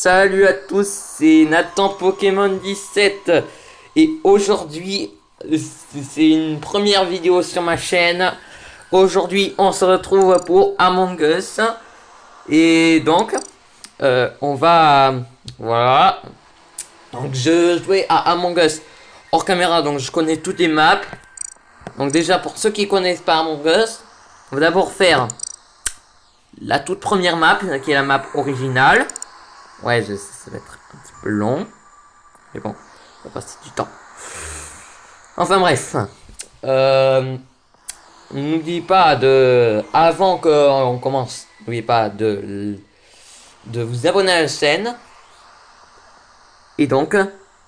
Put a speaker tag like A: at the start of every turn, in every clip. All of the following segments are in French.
A: Salut à tous, c'est Nathan Pokémon 17 et aujourd'hui c'est une première vidéo sur ma chaîne. Aujourd'hui on se retrouve pour Among Us et donc on va voilà, donc je jouais à Among Us hors caméra, donc je connais toutes les maps. Donc déjà pour ceux qui connaissent pas Among Us, on va d'abord faire la toute première map qui est la map originale. Ouais, je sais, ça va être un petit peu long. Mais bon, ça va passer du temps. Enfin bref. N'oubliez pas de... Avant qu'on commence, n'oubliez pas de vous abonner à la chaîne. Et donc,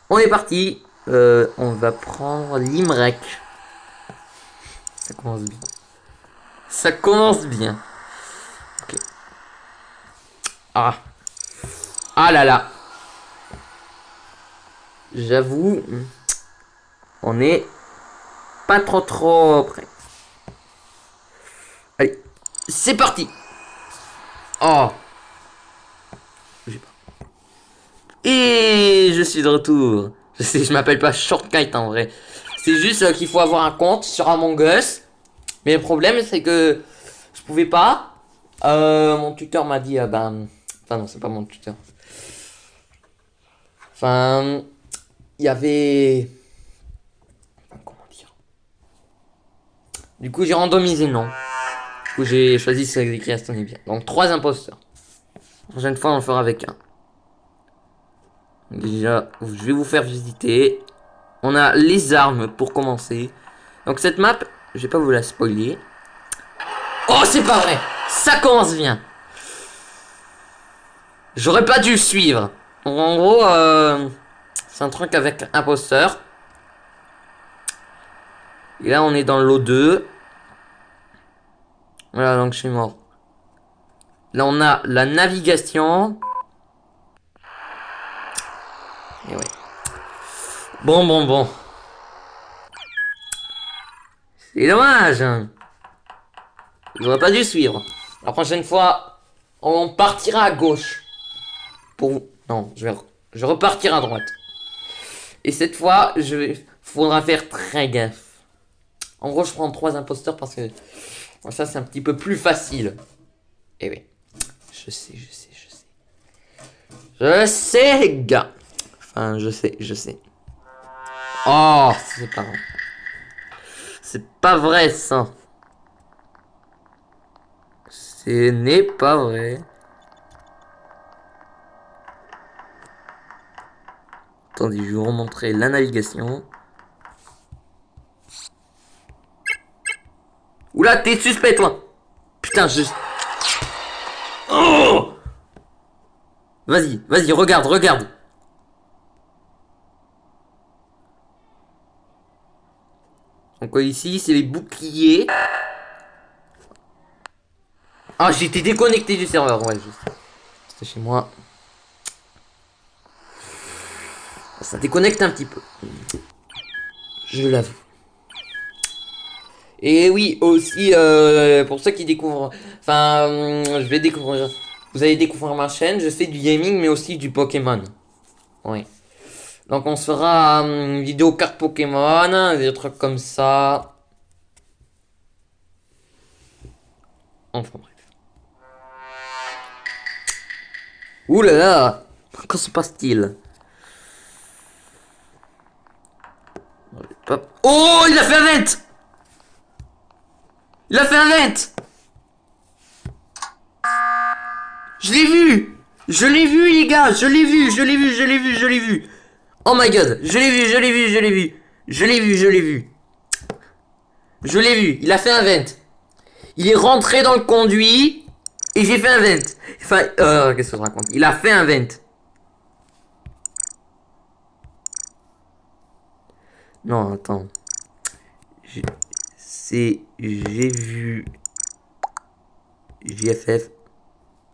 A: on est parti. On va prendre Limrek. Ça commence bien. Ça commence bien. Ok. Ah. Ah là là. J'avoue, on est pas trop près. Allez, c'est parti. Oh. Et je suis de retour. Je sais, je m'appelle pas Shortkite en vrai. C'est juste qu'il faut avoir un compte sur Among Us. Mais le problème, c'est que je pouvais pas. Mon tuteur m'a dit, ben... Enfin non, c'est pas mon tuteur. Enfin, il y avait... Comment dire? Du coup, j'ai randomisé non. Du coup, j'ai choisi ce que écrit Aston bien. Donc, 3 imposteurs. La prochaine fois, on le fera avec un. Déjà, je vais vous faire visiter. On a les armes pour commencer. Donc, cette map, je vais pas vous la spoiler. Oh, c'est pas vrai! Ça commence bien! J'aurais pas dû le suivre. En gros, c'est un truc avec imposteur. Et là, on est dans l'eau 2. Voilà, donc je suis mort. Là, on a la navigation. Et ouais. Bon. C'est dommage. J'aurais pas dû suivre. La prochaine fois, on partira à gauche. Pour... Non, je repartirai à droite. Et cette fois, faudra faire très gaffe. En gros, je prends 3 imposteurs parce que ça, c'est un petit peu plus facile. Et oui. Je sais. Je sais, gars. Enfin, je sais. Oh, c'est pas vrai. C'est pas vrai, ça. Ce n'est pas vrai. Attendez, je vais vous remontrer la navigation. Oula, t'es suspect, toi. Putain, Oh! Vas-y, regarde. Donc ici, c'est les boucliers. Ah, j'ai été déconnecté du serveur. Ouais, c'était chez moi. Ça déconnecte un petit peu. Je l'avoue. Et oui, aussi, pour ceux qui découvrent... Enfin, je vais découvrir... Vous allez découvrir ma chaîne. Je fais du gaming, mais aussi du Pokémon. Oui. Donc on se fera une vidéo carte Pokémon, des trucs comme ça. Enfin bref. Ouh là là! Que se passe-t-il? Oh, il a fait un vent! Il a fait un vent! Je l'ai vu! Je l'ai vu, les gars! Je l'ai vu! Oh my god! Je l'ai vu! Il a fait un vent! Il est rentré dans le conduit et j'ai fait un vent! Enfin, qu'est-ce que je raconte? Il a fait un vent! Non, attends. J'ai vu JFF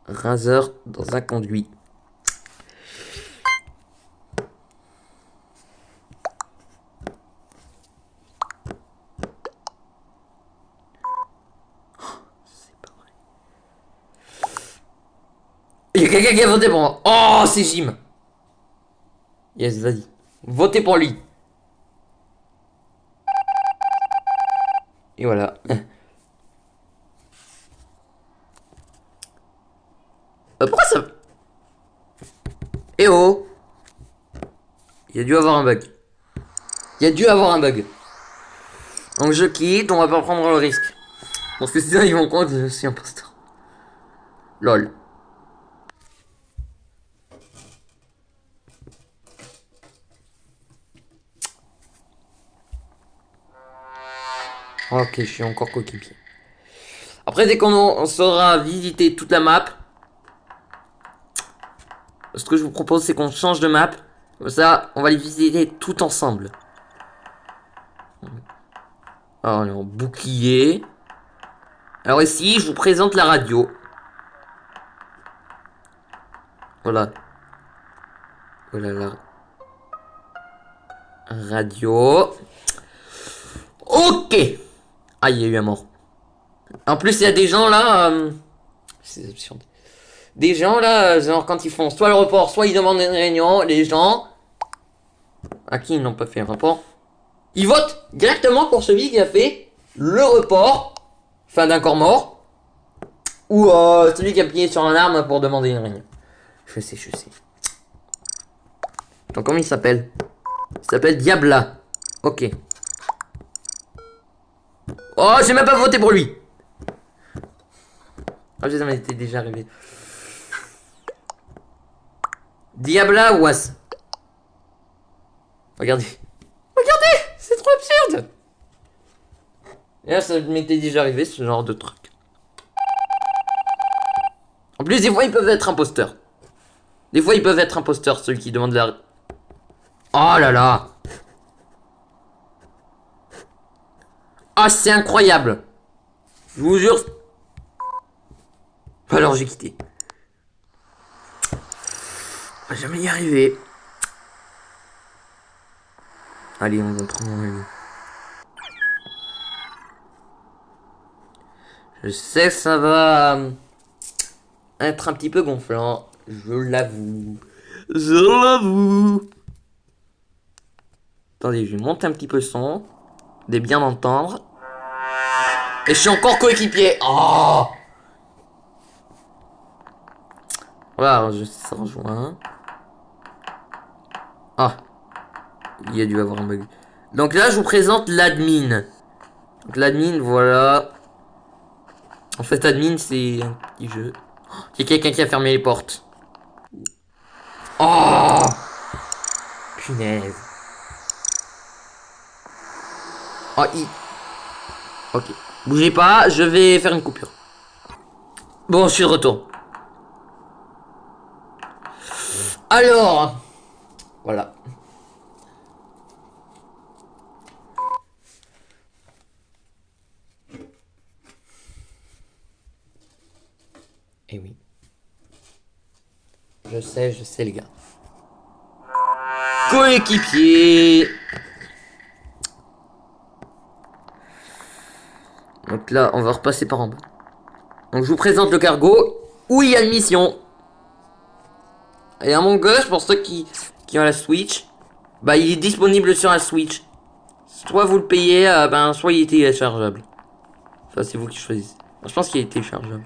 A: Razer dans un conduit. C'est pas vrai. Il y a quelqu'un qui a voté pour moi. Oh, c'est Jim. Yes, vas-y. Votez pour lui. Et voilà. Pourquoi ça... Eh oh. Il y a dû avoir un bug. Il y a dû avoir un bug. Donc je quitte, on va pas prendre le risque. Parce que sinon ils vont croire que je suis imposteur. Lol. Ok, je suis encore coéquipier. Après, dès qu'on saura visiter toute la map, ce que je vous propose, c'est qu'on change de map. Comme ça, on va les visiter tout ensemble. Alors, on est en bouclier. Alors ici, je vous présente la radio. Voilà. Voilà la radio. Ok. Ah, il y a eu un mort. En plus, il y a des gens là... c'est absurde. Des gens là, genre quand ils font soit le report, soit ils demandent une réunion, les gens... À qui ils n'ont pas fait un report, ils votent directement pour celui qui a fait le report, enfin d'un corps mort, ou celui qui a appuyé sur un arme pour demander une réunion. Je sais. Donc comment il s'appelle? Il s'appelle Diabla. Ok. Oh, j'ai même pas voté pour lui. Ah, ça m'était déjà arrivé. Diabla ou As. Regardez. Regardez, c'est trop absurde. Et là, ça m'était déjà arrivé, ce genre de truc. En plus, des fois, ils peuvent être imposteurs. Des fois, ils peuvent être imposteurs, ceux qui demandent la... Oh là là. Ah, c'est incroyable. Je vous jure. Alors, j'ai quitté. On va jamais y arriver. Allez, on va prendre un... Je sais que ça va être un petit peu gonflant. Je l'avoue. Je l'avoue. Attendez, je vais monter un petit peu le son. De bien m'entendre. Et je suis encore coéquipier. Oh. Voilà, je sais, ça rejoint. Ah. Il y a dû avoir un bug. Donc là, je vous présente l'admin. Donc l'admin, voilà. En fait, admin, c'est un petit jeu. Il y a quelqu'un qui a fermé les portes. Oh. Punaise. Oh, ok. Bougez pas, je vais faire une coupure. Bon, je suis de retour. Alors. Voilà. Eh oui. Je sais les gars. Coéquipier. Donc là, on va repasser par en bas. Donc je vous présente le cargo où il y a une mission. Et à mon gauche, pour ceux qui ont la Switch, bah il est disponible sur la Switch. Soit vous le payez, ben soit il est téléchargeable. Enfin, c'est vous qui choisissez. Je pense qu'il est téléchargeable.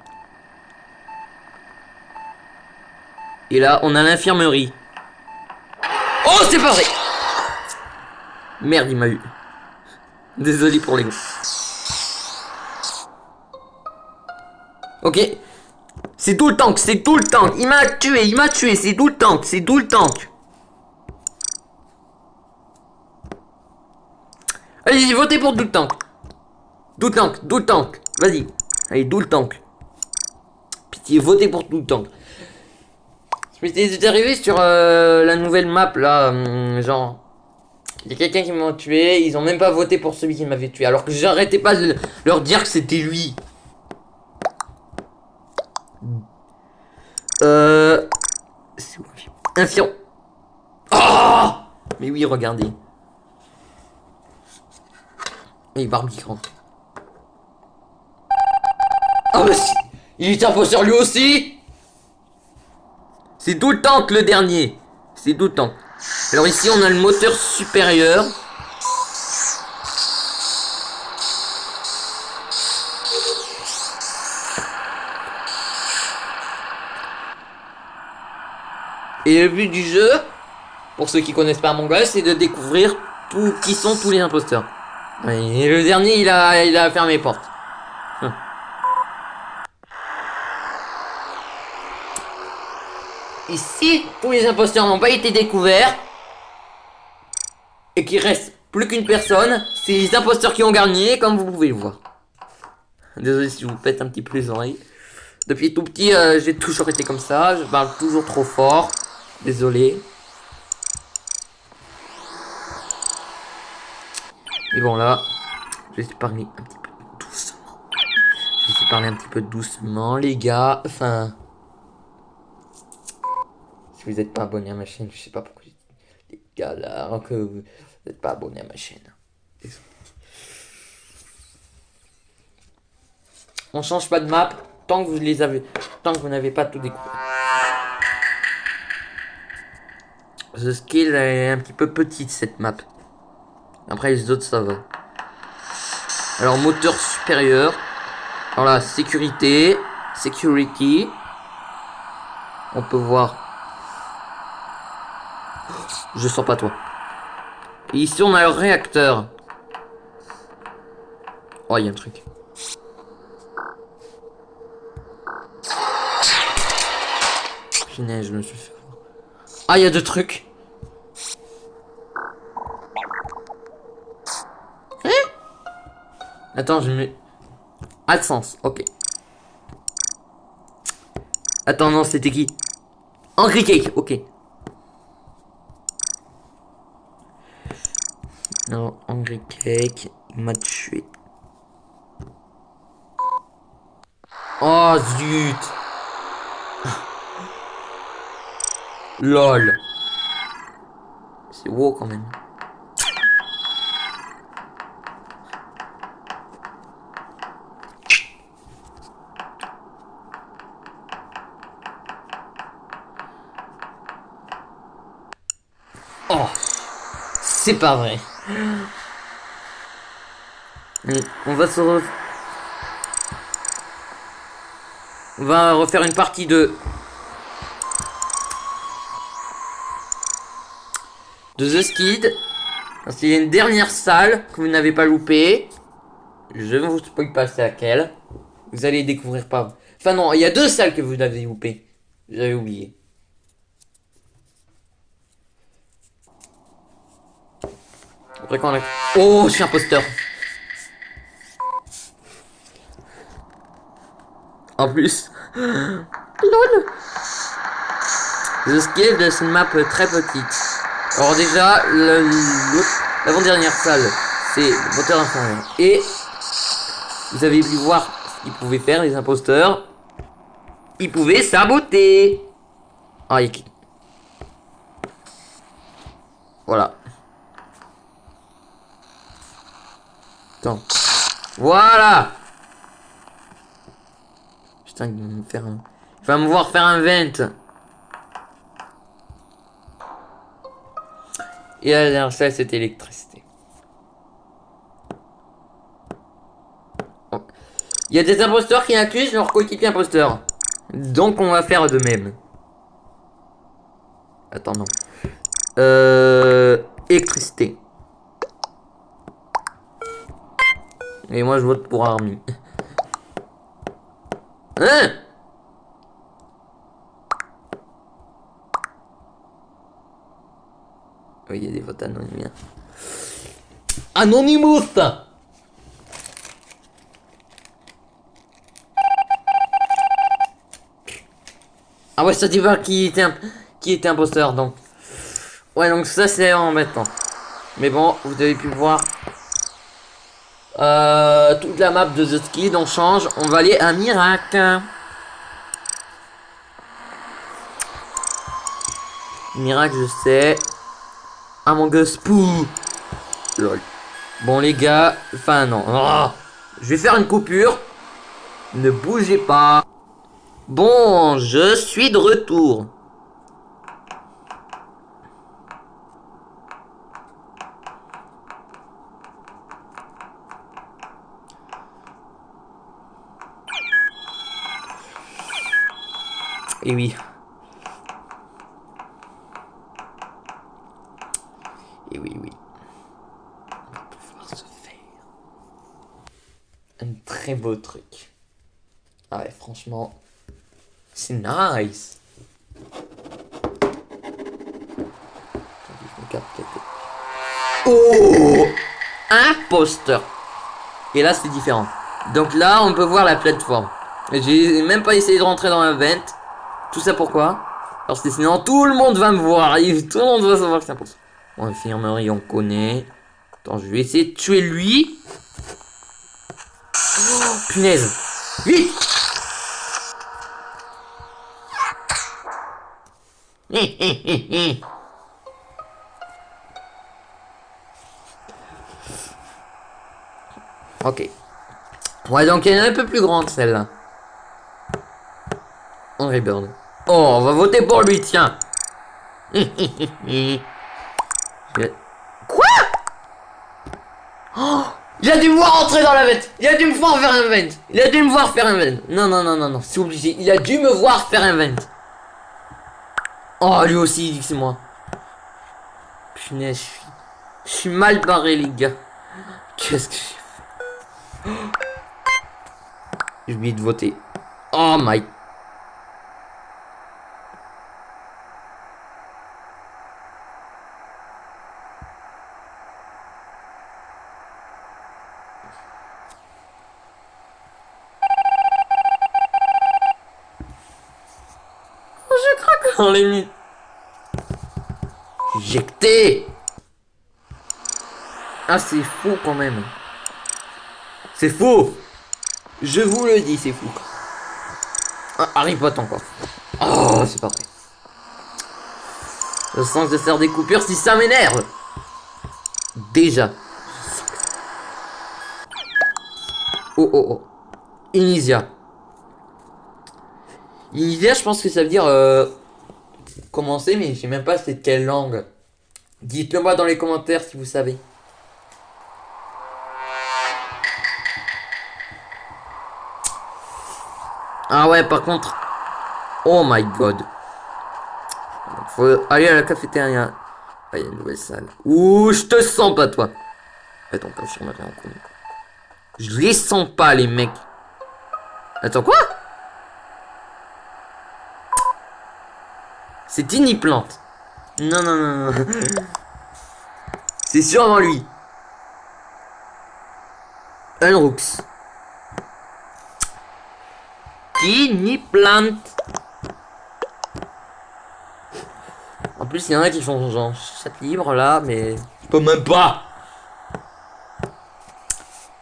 A: Et là, on a l'infirmerie. Oh, c'est pas vrai! Merde, il m'a eu. Désolé pour les gars. Ok. C'est tout le tank, c'est tout le tank. Il m'a tué, c'est tout le tank, c'est tout le tank. Allez, votez pour tout le tank. Tout le tank. Vas-y. Allez, tout le tank. Pitié, votez pour tout le tank. Je m'étais arrivé sur la nouvelle map là, genre. Il y a quelqu'un qui m'a tué, ils ont même pas voté pour celui qui m'avait tué. Alors que j'arrêtais pas de leur dire que c'était lui. C'est où un fion? Oh. Mais oui, regardez. Et Barbicran. Oh bah si. Il est imposteur lui aussi. C'est tout le temps que le dernier. C'est tout le temps. Alors ici, on a le moteur supérieur. Et le but du jeu, pour ceux qui connaissent pas Among Us, c'est de découvrir qui sont tous les imposteurs. Et le dernier, il a fermé les portes. Et si tous les imposteurs n'ont pas été découverts, et qu'il reste plus qu'une personne, c'est les imposteurs qui ont gagné, comme vous pouvez le voir. Désolé si je vous pète un petit peu les oreilles. Depuis tout petit, j'ai toujours été comme ça, je parle toujours trop fort. Désolé. Et bon là, je vais essayer de parler un petit peu doucement. Je vais essayer de parler un petit peu doucement, les gars. Enfin, si vous n'êtes pas abonné à ma chaîne, je sais pas pourquoi j'ai dit les gars là, alors que vous n'êtes pas abonné à ma chaîne. Désolé. On change pas de map tant que vous les avez, tant que vous n'avez pas tout découvert. The Skill est un petit peu petite cette map. Après les autres ça va. Alors moteur supérieur. Alors là sécurité. Security. On peut voir. Je sens pas toi. Et ici on a le réacteur. Oh il y a un truc. Punaise je me suis fait. Ah, il y a deux trucs. Hein? Attends, je me... AdSense, ok. Attends, non, c'était qui? Angry Cake, ok. Non, Angry Cake, il m'a tué. Oh, zut. LOL. C'est wow quand même. Oh, c'est pas vrai. On va on va refaire une partie de The Skid. Parce qu'il y a une dernière salle que vous n'avez pas loupée. Je ne vous spoil pas c'est laquelle. Vous allez découvrir pas. Enfin non, il y a deux salles que vous avez loupées. J'avais oublié. Après quand on a... Oh, je suis imposteur. En plus. LOL. The Skid, c'est une map très petite. Alors déjà, l'avant-dernière salle, c'est le moteur inférieur. Et vous avez pu voir ce qu'ils pouvaient faire, les imposteurs. Ils pouvaient saboter. Ah, voilà. Attends. Voilà. Putain, il va me faire un... Il va me voir faire un vent. Et la dernière salle, c'était l'électricité. Il y a des imposteurs qui accusent leur coéquipier imposteur. Donc on va faire de même. Attends, non. Électricité. Et moi je vote pour Army. Hein? Oui, il y a des votes anonymes. Anonymous! Ah ouais, ça dit pas qui était imposteur, donc. Ouais, donc ça c'est embêtant. Mais bon, vous avez pu voir toute la map de The Skid. On change, on va aller à Miracle. Miracle, je sais. Among Us Pou. Lol. Bon les gars, enfin non. Oh, je vais faire une coupure. Ne bougez pas. Bon, je suis de retour. Et oui. Et oui, oui. On va pouvoir se faire un très beau truc. Ah ouais, franchement, c'est nice. Oh, imposteur. Et là, c'est différent. Donc là, on peut voir la plateforme. J'ai même pas essayé de rentrer dans la vente. Tout ça pourquoi? Parce que sinon, tout le monde va me voir. Tout le monde va savoir que c'est imposteur. Bon, infirmerie, on connaît. Attends, je vais essayer de tuer lui. Oh, punaise. Vite. Ok. Ouais, donc elle est un peu plus grande celle-là. Henry Bird. Oh, on va voter pour lui, tiens. Quoi? Oh, il a dû me voir entrer dans la vente. Il a dû me voir faire un vent. Il a dû me voir faire un vent. Non, non, non, non, non, c'est obligé. Il a dû me voir faire un vent. Oh, lui aussi, il dit que c'est moi. Punaise, je suis mal barré, les gars. Qu'est-ce que j'ai fait? J'ai oublié de voter. Oh my. Je craque dans les nuits. Éjecté. Ah, c'est fou quand même. C'est faux. Je vous le dis, c'est fou. Ah, Harry Potter encore. Oh, c'est pas vrai. Je sens que je faire des coupures si ça m'énerve. Déjà. Oh, oh, oh. Inisia. Inisia, je pense que ça veut dire commencer, mais je sais même pas c'est de quelle langue. Dites-le moi dans les commentaires si vous savez. Ah ouais, par contre. Oh my god. Faut aller à la cafétéria. Ah, il y a une nouvelle salle. Ouh, je te sens pas, toi. Attends, confirmerai en commun. Je les sens pas, les mecs. Attends, quoi? C'est Tiny Plante. Non, non, non, non. C'est sûrement lui. Unrooks. Tiny Plant. En plus, il y en a qui font genre chat libre là, mais je peux même pas.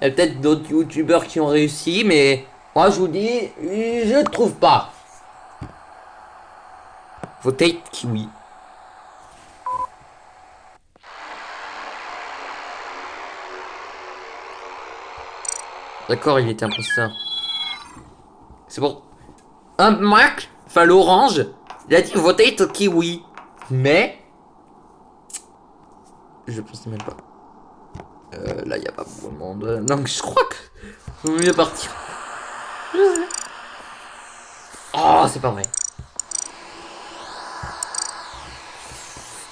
A: Il y a peut-être d'autres youtubeurs qui ont réussi, mais moi je vous dis, je ne trouve pas. Votez Kiwi. D'accord, il était imposteur. C'est bon. Un Mac, enfin l'orange, il a dit votez Kiwi. Mais je pense même pas. Là, il n'y a pas beaucoup de monde. Donc, je crois que on va mieux partir. Oh, c'est pas vrai.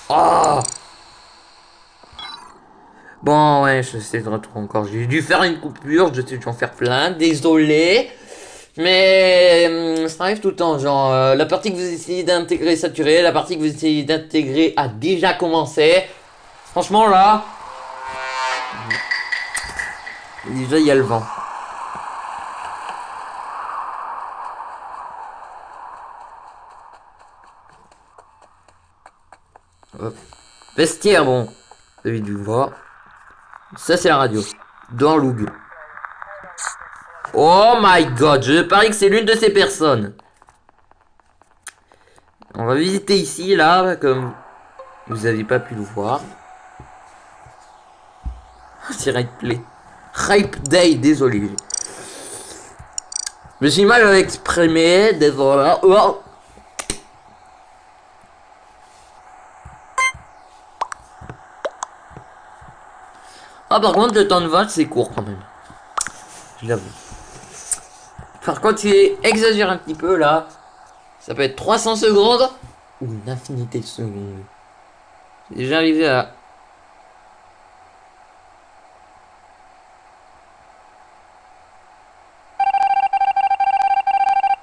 A: Oh. Bon, ouais, je sais de retour encore. J'ai dû faire une coupure. Je sais dû en faire plein. Désolé. Mais ça arrive tout le temps. Genre, la partie que vous essayez d'intégrer est saturée. La partie que vous essayez d'intégrer a déjà commencé. Franchement, là. Déjà, il y a le vent. Hop. Vestiaire, bon. Vous avez dû voir. Ça, c'est la radio. Dans Loug. Oh my god, je parie que c'est l'une de ces personnes. On va visiter ici, là, comme vous n'avez pas pu le voir. C'est Play. Hype Day, désolé. Je me suis mal exprimé, désolé. Oh. Ah, par contre, le temps de vote, c'est court quand même. Je l'avoue. Par contre, il exagère un petit peu là. Ça peut être 300 secondes ou une infinité de secondes. J'ai déjà arrivé à...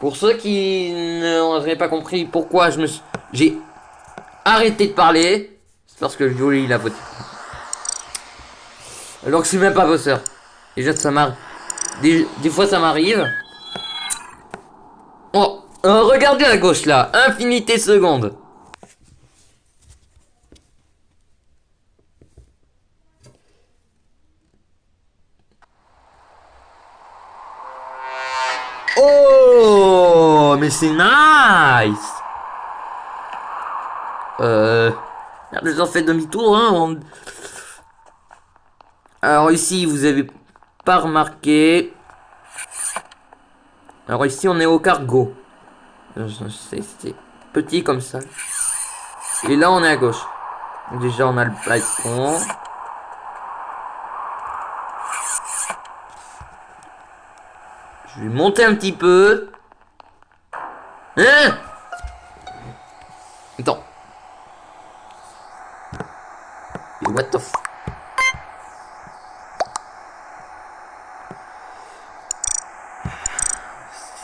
A: Pour ceux qui n'auraient pas compris pourquoi j'ai arrêté de parler, c'est parce que Jolie il a voté. Alors que je suis même pas bosseur. Déjà ça m'arrive. Des fois ça m'arrive. Oh, regardez à gauche là, infinité de secondes. Oh, mais c'est nice. Regardez, j'en fais demi-tour, hein. Alors ici, vous avez pas remarqué. Alors ici, on est au cargo. C'est petit comme ça. Et là, on est à gauche. Donc déjà, on a le balcon. Je vais monter un petit peu. Hein? Attends. Et what the f...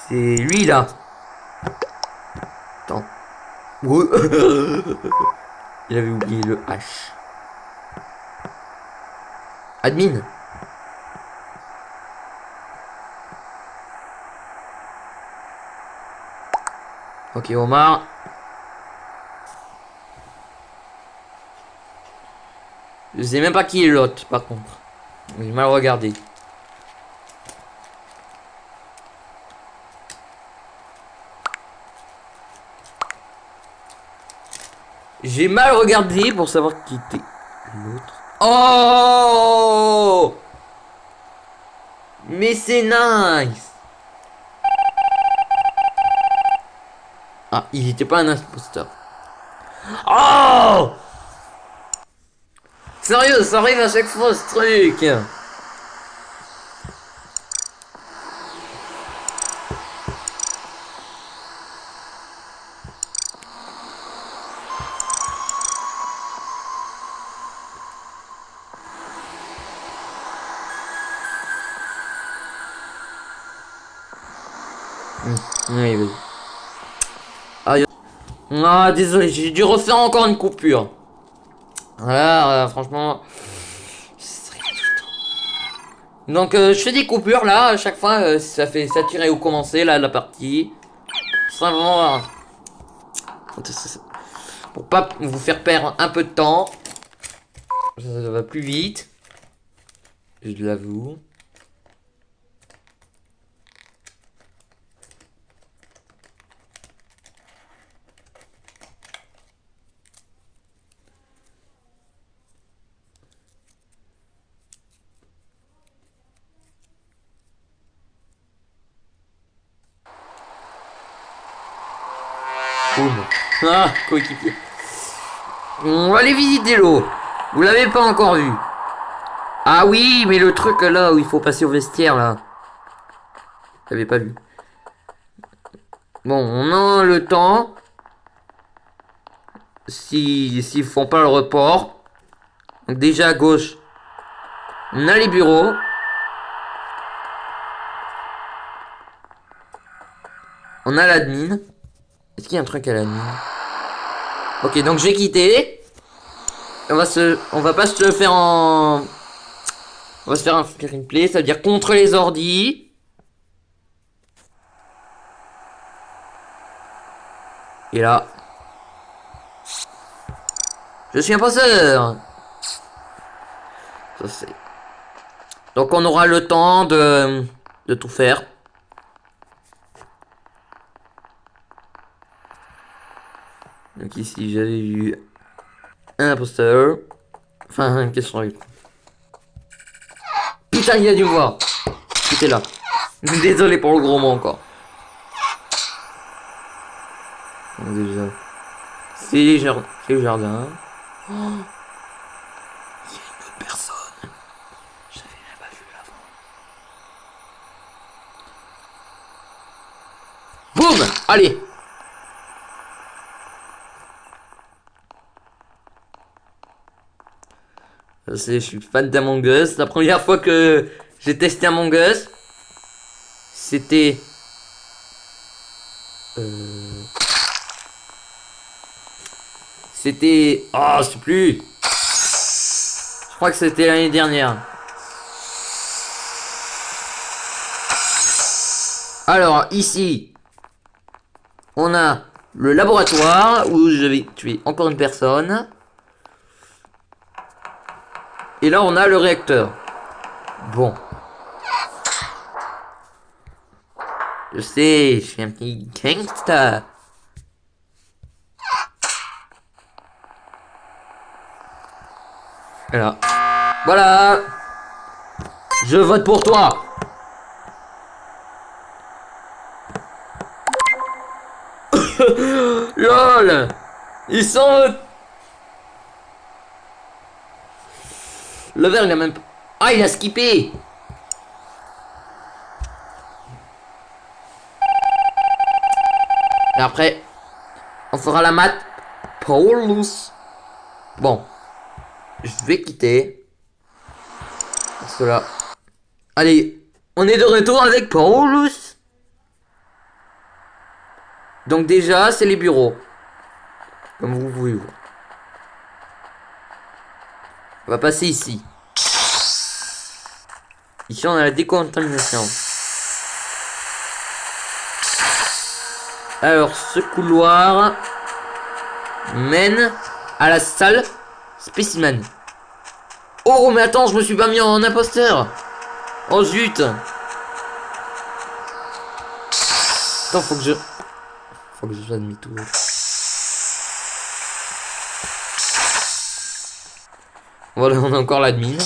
A: C'est lui là. Attends. Il avait oublié le H. Admin. Ok, Omar. Je sais même pas qui est l'autre, par contre. J'ai mal regardé. J'ai mal regardé pour savoir qui était l'autre. Oh! Mais c'est nice! Ah, il était pas un imposteur. Oh! Sérieux, ça arrive à chaque fois ce truc! Oui, oui. Ah, désolé, j'ai dû refaire encore une coupure. Voilà, franchement. Donc, je fais des coupures là, à chaque fois, ça fait s'attirer ou commencer là, la partie. Simplement, pour pas vous faire perdre un peu de temps. Ça va plus vite. Je l'avoue. Boum. Ah, coéquipier. On va aller visiter l'eau. Vous l'avez pas encore vu. Ah oui, mais le truc là où il faut passer au vestiaire là. J'avais pas vu. Bon, on a le temps. S'ils font pas le report. Donc déjà à gauche, on a les bureaux. On a l'admin. Est-ce qu'il y a un truc à l'admin? Ok, donc j'ai quitté. On va pas se le faire en... On va se faire un replay, ça veut dire contre les ordis. Et là... Je suis imposteur. Ça c'est... Donc on aura le temps de tout faire. Donc ici j'avais vu un imposteur. Enfin, qu'est-ce qu'on a eu? Putain, il a dû me voir. C'était là. Désolé pour le gros mot encore. Donc, déjà. C'est le jardin. Oh. Il y a une autre personne. J'avais même pas vu avant. Boum! Allez! Je suis fan d'Among Us. La première fois que j'ai testé Among Us, c'était... C'était... Oh, je sais plus. Je crois que c'était l'année dernière. Alors, ici, on a le laboratoire où je vais tuer encore une personne. Et là, on a le réacteur. Bon. Je sais, je suis un petit gangsta. Voilà. Voilà. Je vote pour toi. LOL. Ils sont... Le verre, il a même... Ah, il a skippé. Et après, on fera la mat. Paulus. Bon. Je vais quitter. Pour cela. Allez, on est de retour avec Paulus. Donc déjà, c'est les bureaux. Comme vous pouvez voir. On va passer ici. Ici, on a la décontamination. Alors, ce couloir mène à la salle spécimen. Oh, mais attends, je me suis pas mis en imposteur. Oh, zut. Attends, faut que je fasse demi-tour. Voilà, on a encore l'admin.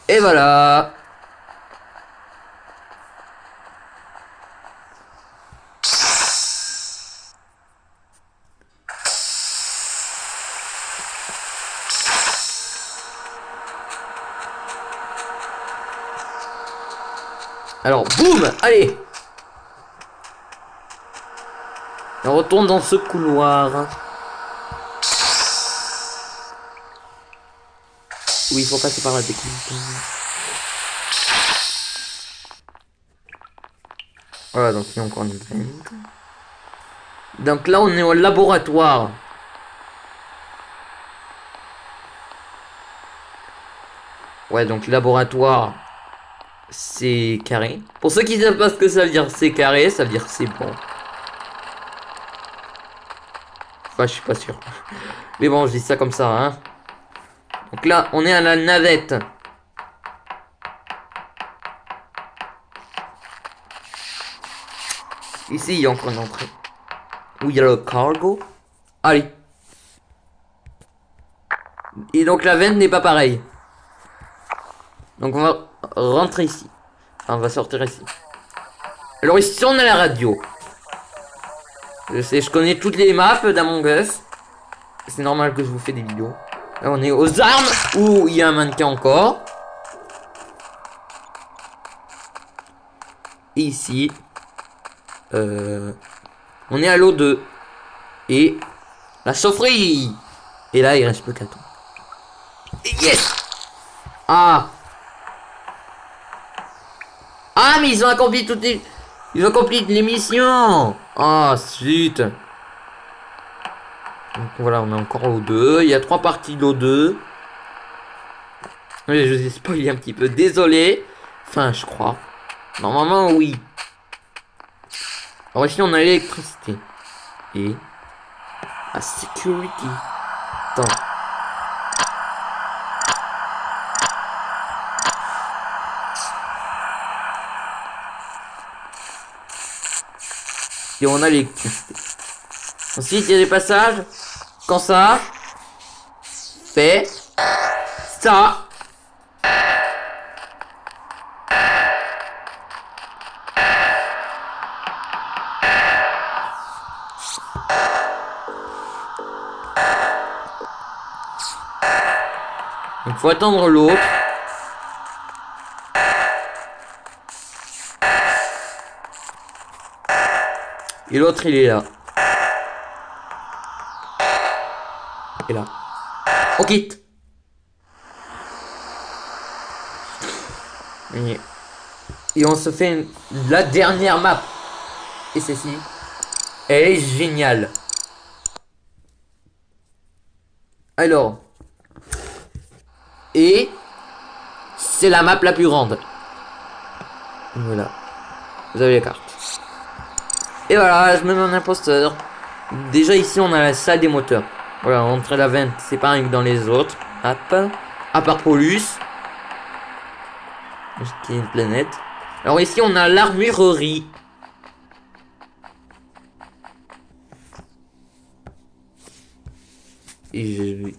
A: Et voilà. Alors, boum. Allez. On retourne dans ce couloir. Oui, il faut passer par la découverte. Voilà, donc il y a encore une vente. Donc là, on est au laboratoire. Ouais, donc laboratoire, c'est carré. Pour ceux qui ne savent pas ce que ça veut dire, c'est carré, ça veut dire c'est bon. Enfin, je suis pas sûr. Mais bon, je dis ça comme ça, hein. Donc là, on est à la navette. Ici, il y a encore une entrée. Où il y a le cargo. Allez. Et donc la vente n'est pas pareille. Donc on va rentrer ici. Enfin, on va sortir ici. Alors ici, on a la radio. Je sais, je connais toutes les maps d'Among Us. C'est normal que je vous fais des vidéos. Là, on est aux armes, où il y a un mannequin encore. Et ici, on est à l'O2. Et la chaufferie. Et là, il reste plus qu'à tout. Yes. Ah. Ah, mais ils ont accompli toutes les... Ils ont accompli les missions. Ah, zut. Donc voilà, on est encore au 2. Il y a 3 parties de l'O2. Oui, je vous ai spoilé un petit peu. Désolé. Enfin, je crois. Normalement, oui. Alors ici, on a l'électricité. Et... la security. Attends. Et on a l'électricité. Ensuite, il y a des passages. Quand ça fait ça. Il faut attendre l'autre. Et l'autre, il est là. Et là. On quitte. Et on se fait la dernière map. Et celle-ci, elle est géniale. Alors. Et c'est la map la plus grande. Voilà. Vous avez les cartes. Et voilà, je me mets en imposteur. Déjà ici on a la salle des moteurs. Voilà, entre la vente, c'est pareil que dans les autres. Hop. À part Polus. Qui est une planète. Alors ici on a l'armurerie. Et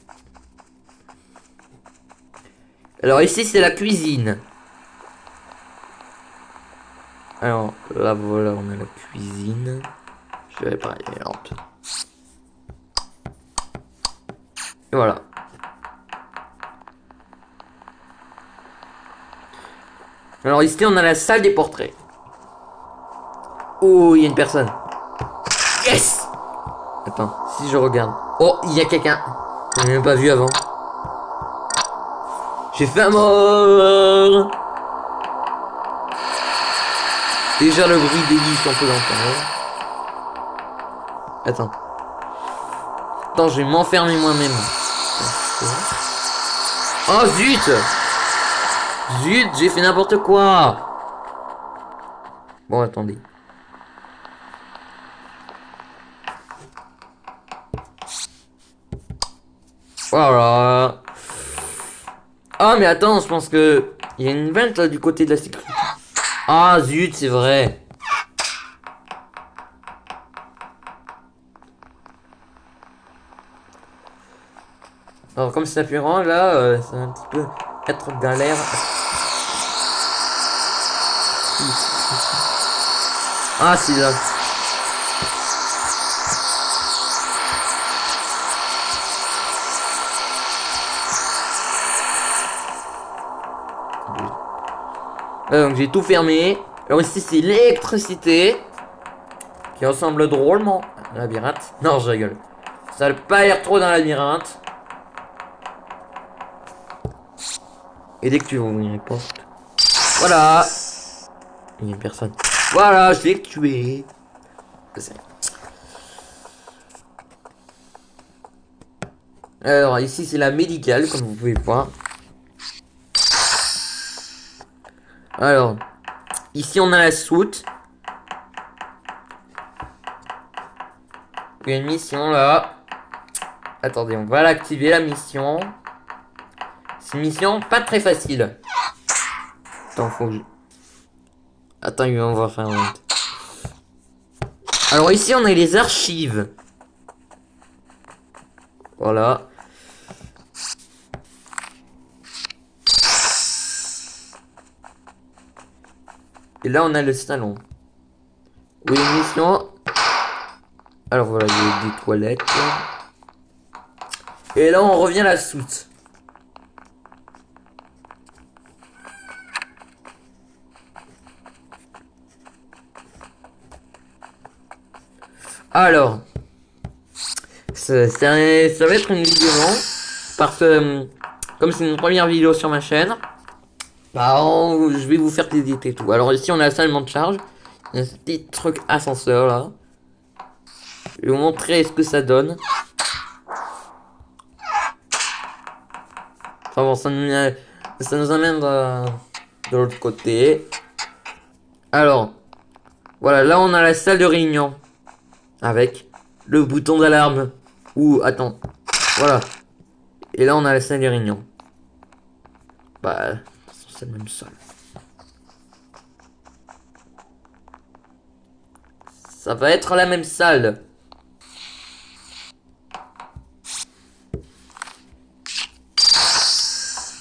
A: alors ici c'est la cuisine. Alors là voilà, on a la cuisine. Je vais pas aller hop. Et voilà. Alors ici on a la salle des portraits. Oh, il y a une personne. Yes. Attends, si je regarde. Oh, il y a quelqu'un. Je l'ai même pas vu avant. J'ai fait un mort. Déjà le bruit des lits, on peut l'entendre. Attends. Attends, je vais m'enfermer moi-même. Oh zut. Zut, j'ai fait n'importe quoi. Bon, attendez. Voilà. Ah, mais attends, je pense que il y a une vente là du côté de la sécurité. Ah, zut, c'est vrai. Alors, comme c'est apparent, là, c'est un petit peu être galère. Ah, c'est là. Donc j'ai tout fermé. Alors ici c'est l'électricité qui ressemble drôlement à un labyrinthe. Non, je rigole. Ça n'a pas l'air trop d'un labyrinthe. Et dès que tu ouvres une porte, voilà. Il y a une personne. Voilà, je l'ai tué. Alors ici c'est la médicale comme vous pouvez voir. Alors ici on a la soute. Il y a une mission là. Attendez, on va l'activer la mission. C'est une mission pas très facile. Attends, faut que je... Attends, on va faire un... Alors ici on a les archives. Voilà. Et là on a le salon. Oui, une mission. Alors voilà, il y a des toilettes. Et là on revient à la soute. Alors, ça va être une vidéo longue parce que comme c'est une première vidéo sur ma chaîne, bah je vais vous faire visiter et tout. Alors ici on a la salle de charge, il y a un petit truc ascenseur là. Je vais vous montrer ce que ça donne. Enfin bon, ça nous amène de l'autre côté. Alors, voilà, là on a la salle de réunion. Avec le bouton d'alarme. Ou, attends, voilà. Et là on a la salle de réunion. Bah, c'est le même salle. Ça va être la même salle.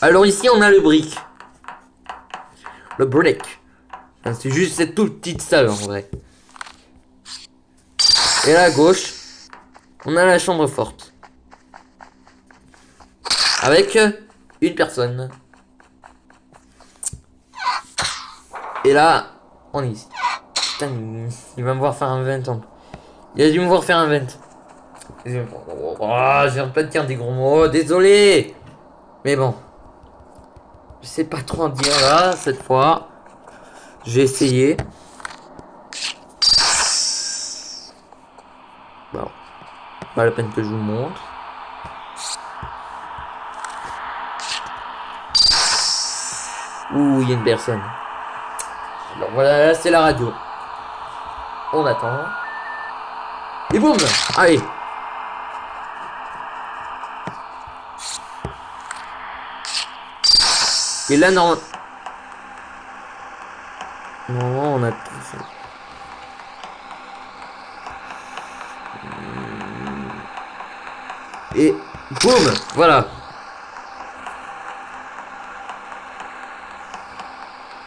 A: Alors ici on a le brick. Le brick. C'est juste cette toute petite salle en vrai. Et là à gauche, on a la chambre forte. Avec une personne. Et là, on est ici. Putain, il va me voir faire un 20 ans. Il a dû me voir faire un vent. Oh, j'ai pas de dire des gros mots, désolé. Mais bon. Je sais pas trop en dire là, cette fois. J'ai essayé. Bon. Pas la peine que je vous montre. Ouh, il y a une personne. Alors voilà, là c'est la radio. On attend. Et boum! Allez! Et là, non. Non, on a tout fait. Et boum! Voilà.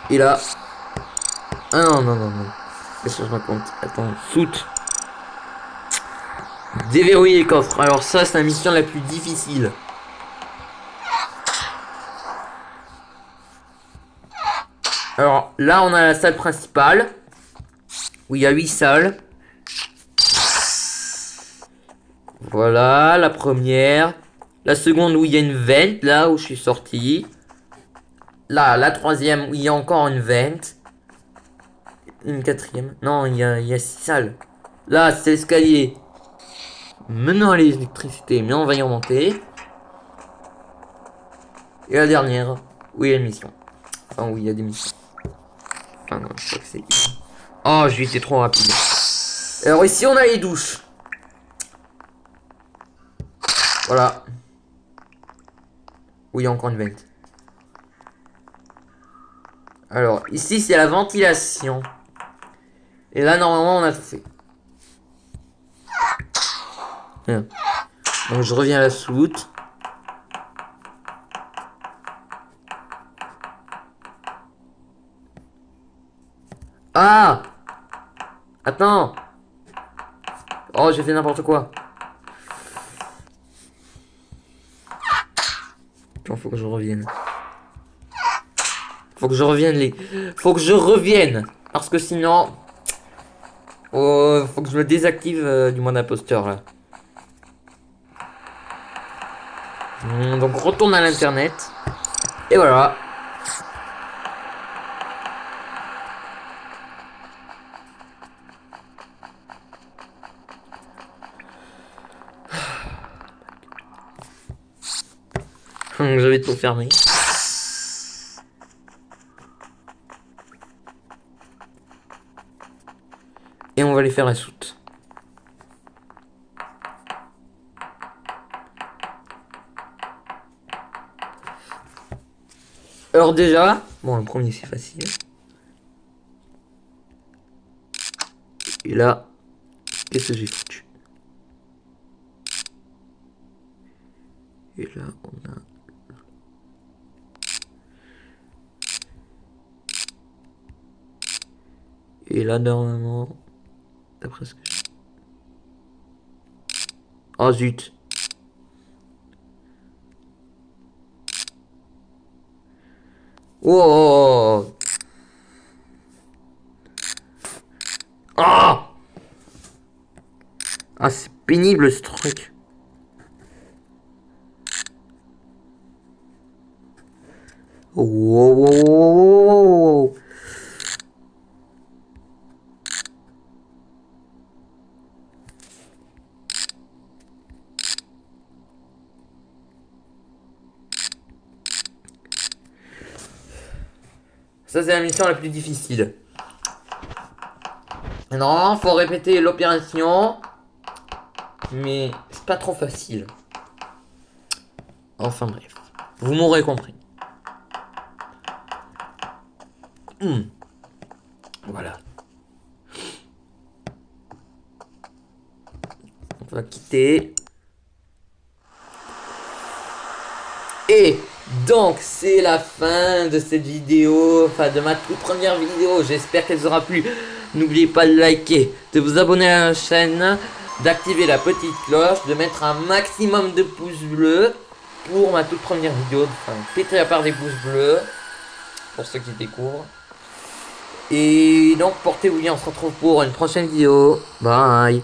A: Et là. Ah non, non, non, non. Qu'est-ce que je raconte? Attends, soute. Déverrouiller les coffres. Alors ça, c'est la mission la plus difficile. Alors là, on a la salle principale. Où il y a 8 salles. Voilà, la première. La seconde où il y a une vente, là où je suis sorti. Là, la troisième où il y a encore une vente. Une quatrième. Non, il y a 6 salles. Là, c'est l'escalier menant à l'électricité, mais on va y remonter. Et la dernière, où il y a une mission. Enfin, où il y a des missions. Enfin, non, je crois que c'est... Oh, j'ai été trop rapide. Alors ici, on a les douches. Voilà. Où il y a encore une vente. Alors, ici, c'est la ventilation. Et là, normalement, on a tout fait. Bien. Donc, je reviens à la soute. Ah! Attends! Oh, j'ai fait n'importe quoi. Attends, faut que je revienne. Faut que je revienne, Faut que je revienne! Parce que sinon... Oh, faut que je me désactive du mode imposteur, là. Donc, retourne à l'internet. Et voilà. Je vais tout fermer. Et on va aller faire la soute. Alors déjà, bon le premier c'est facile. Et là, qu'est-ce que j'ai foutu? Et là on a... Et là normalement, d'après ce que j'ai... Oh zut! Oh! Ah! Ah, c'est pénible ce truc. Oh, oh, oh, oh, oh. Ça, c'est la mission la plus difficile. Normalement, faut répéter l'opération. Mais c'est pas trop facile. Enfin bref. Vous m'aurez compris. Voilà. On va quitter. Et donc c'est la fin de cette vidéo, enfin de ma toute première vidéo. J'espère qu'elle vous aura plu. N'oubliez pas de liker, de vous abonner à la chaîne, d'activer la petite cloche, de mettre un maximum de pouces bleus pour ma toute première vidéo. Enfin, péter à part des pouces bleus pour ceux qui découvrent. Et donc portez-vous bien, on se retrouve pour une prochaine vidéo. Bye.